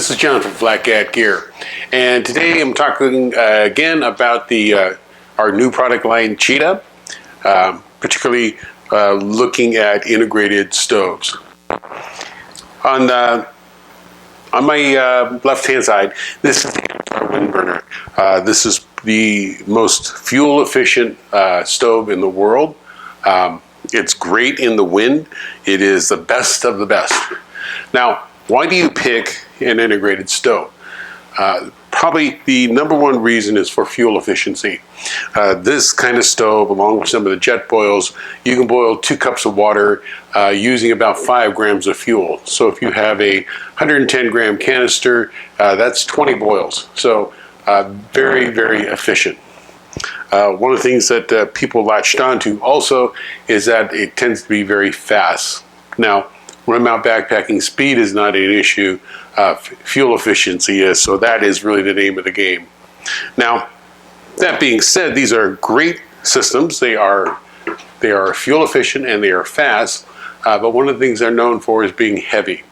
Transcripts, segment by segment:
This is John from FlatCatGear, and today I'm talking again about our new product line, Cheetah, particularly looking at integrated stoves. On my left-hand side, this is our wind burner. This is the most fuel-efficient stove in the world. It's great in the wind. It is the best of the best. Now, why do you pick an integrated stove? Probably the number one reason is for fuel efficiency. This kind of stove, along with some of the jet boils, you can boil 2 cups of water using about 5 grams of fuel. So if you have a 110 gram canister, that's 20 boils. So very, very efficient. One of the things that people latched onto also is that it tends to be very fast. Now, when I'm out backpacking, speed is not an issue. Fuel efficiency is, so that is really the name of the game. Now, that being said, these are great systems. They are fuel efficient and they are fast, but one of the things they're known for is being heavy.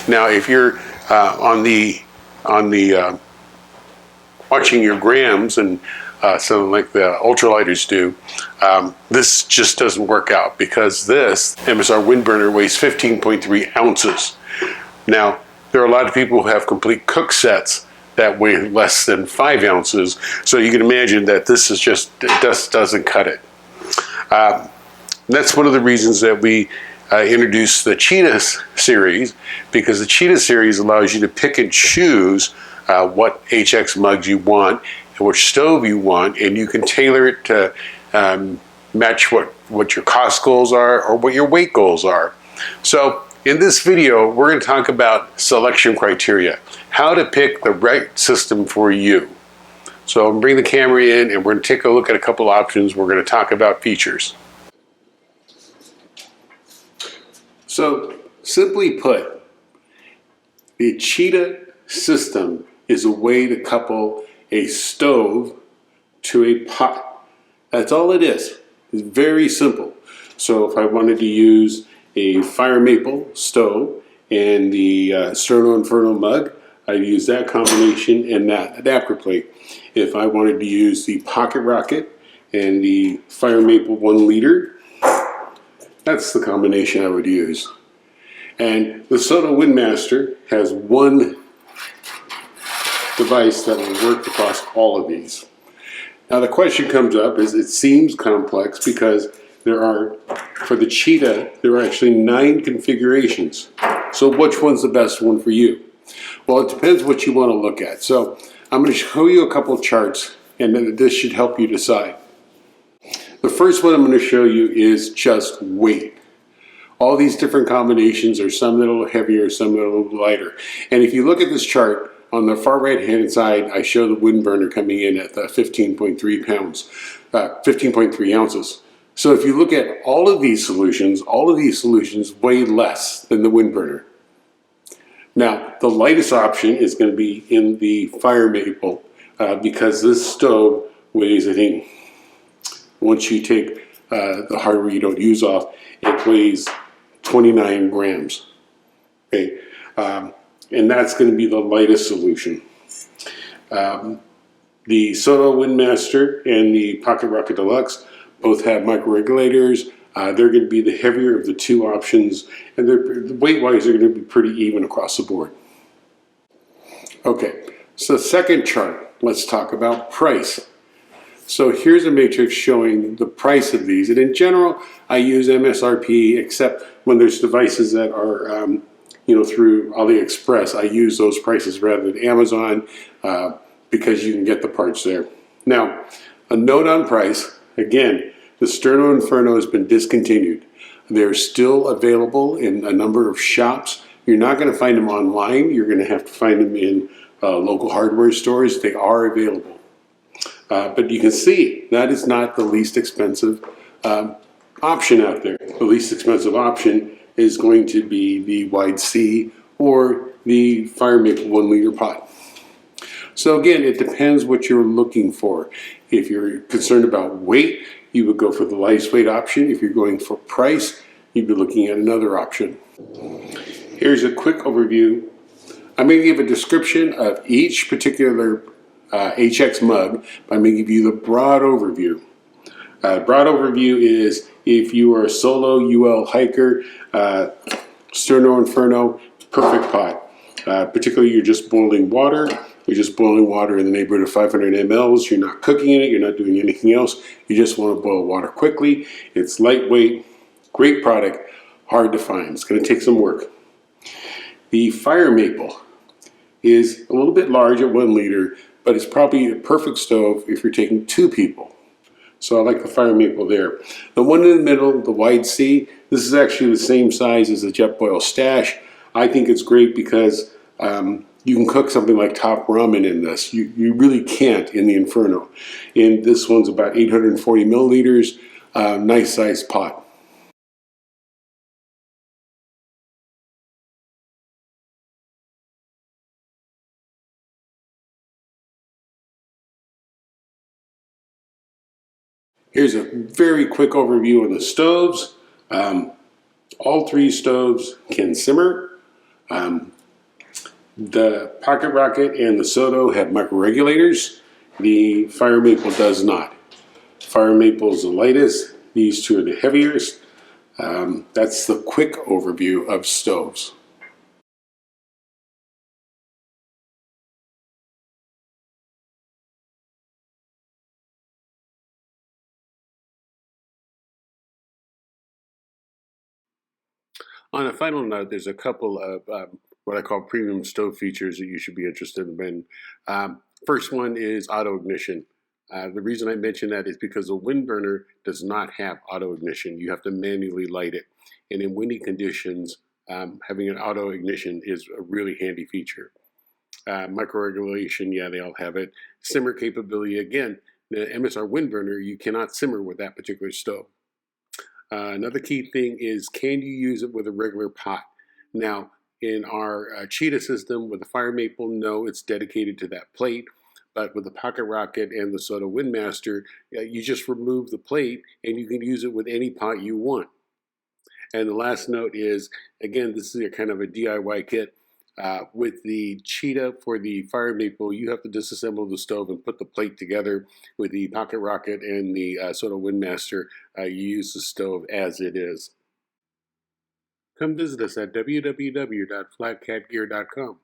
Now, if you're on the watching your grams and something like the ultralighters do, this just doesn't work out because this MSR wind burner weighs 15.3 ounces. Now, there are a lot of people who have complete cook sets that weigh less than 5 ounces, so you can imagine that this is just, it doesn't cut it. That's one of the reasons that we introduced the Cheetah series, because the Cheetah series allows you to pick and choose what HX mugs you want and which stove you want, and you can tailor it to match what your cost goals are or what your weight goals are. So in this video, we're going to talk about selection criteria, how to pick the right system for you. So I'm going to bring the camera in and we're going to take a look at a couple options. We're going to talk about features. So simply put, the Cheetah system is a way to couple a stove to a pot. That's all it is. It's very simple. So if I wanted to use a fire maple stove and the Sterno Inferno mug, I'd use that combination and that adapter plate. If I wanted to use the Pocket Rocket and the fire maple 1 liter, that's the combination I would use. And the Soto Windmaster has one device that will work across all of these. Now the question comes up is, it seems complex because there are, for the Cheetah, there are actually 9 configurations. So which one's the best one for you? Well, it depends what you want to look at. So I'm going to show you a couple of charts, and then this should help you decide. The first one I'm going to show you is just weight. All these different combinations are some that are a little heavier, some that are a little lighter. And if you look at this chart, on the far right hand side, I show the wind burner coming in at 15.3 pounds, 15.3 ounces. So if you look at all of these solutions weigh less than the wind burner. Now, the lightest option is going to be in the fire maple because this stove weighs, I think, once you take the hardware you don't use off, it weighs 29 grams. Okay. And that's going to be the lightest solution. The Soto Windmaster and the Pocket Rocket Deluxe both have micro-regulators. They're going to be the heavier of the 2 options, and the weight-wise are going to be pretty even across the board. Okay, so second chart, let's talk about price. So here's a matrix showing the price of these, and in general, I use MSRP, except when there's devices that are through AliExpress, I use those prices rather than Amazon because you can get the parts there. Now, a note on price, again, the Sterno Inferno has been discontinued. They're still available in a number of shops. You're not going to find them online. You're going to have to find them in local hardware stores. They are available. But you can see that is not the least expensive option out there. The least expensive option is going to be the Wide C or the Fire Maple 1 liter pot. So again, it depends what you're looking for. If you're concerned about weight, you would go for the lightweight option. If you're going for price, you'd be looking at another option. Here's a quick overview. I'm going to give a description of each particular HX mug, but I'm going to give you the broad overview. Broad overview is if you are a solo UL hiker, Sterno Inferno, perfect pot. Particularly you're just boiling water. You're just boiling water in the neighborhood of 500 mLs. You're not cooking in it. You're not doing anything else. You just want to boil water quickly. It's lightweight, great product, hard to find. It's going to take some work. The Fire Maple is a little bit large at 1 liter, but it's probably a perfect stove if you're taking 2 people. So I like the Fire Maple there. The one in the middle, the Wide C, this is actually the same size as the Jetboil Stash. I think it's great because you can cook something like top ramen in this. You really can't in the Inferno. And this one's about 840 milliliters, nice sized pot. Here's a very quick overview on the stoves. All 3 stoves can simmer. The Pocket Rocket and the Soto have microregulators. The Fire Maple does not. Fire Maple is the lightest. These 2 are the heaviest. That's the quick overview of stoves. On a final note, there's a couple of what I call premium stove features that you should be interested in. First one is auto ignition. The reason I mention that is because the wind burner does not have auto ignition. You have to manually light it. And in windy conditions, having an auto ignition is a really handy feature. Microregulation, yeah, they all have it. Simmer capability, again, the MSR wind burner, you cannot simmer with that particular stove. Another key thing is, can you use it with a regular pot? Now, in our Cheetah system with the Fire Maple, no, it's dedicated to that plate. But with the Pocket Rocket and the Soto Windmaster, you just remove the plate and you can use it with any pot you want. And the last note is, again, this is a kind of a DIY kit. With the Cheetah for the Fire Maple, you have to disassemble the stove and put the plate together. With the Pocket Rocket and the Soto Windmaster, you use the stove as it is. Come visit us at www.flatcatgear.com.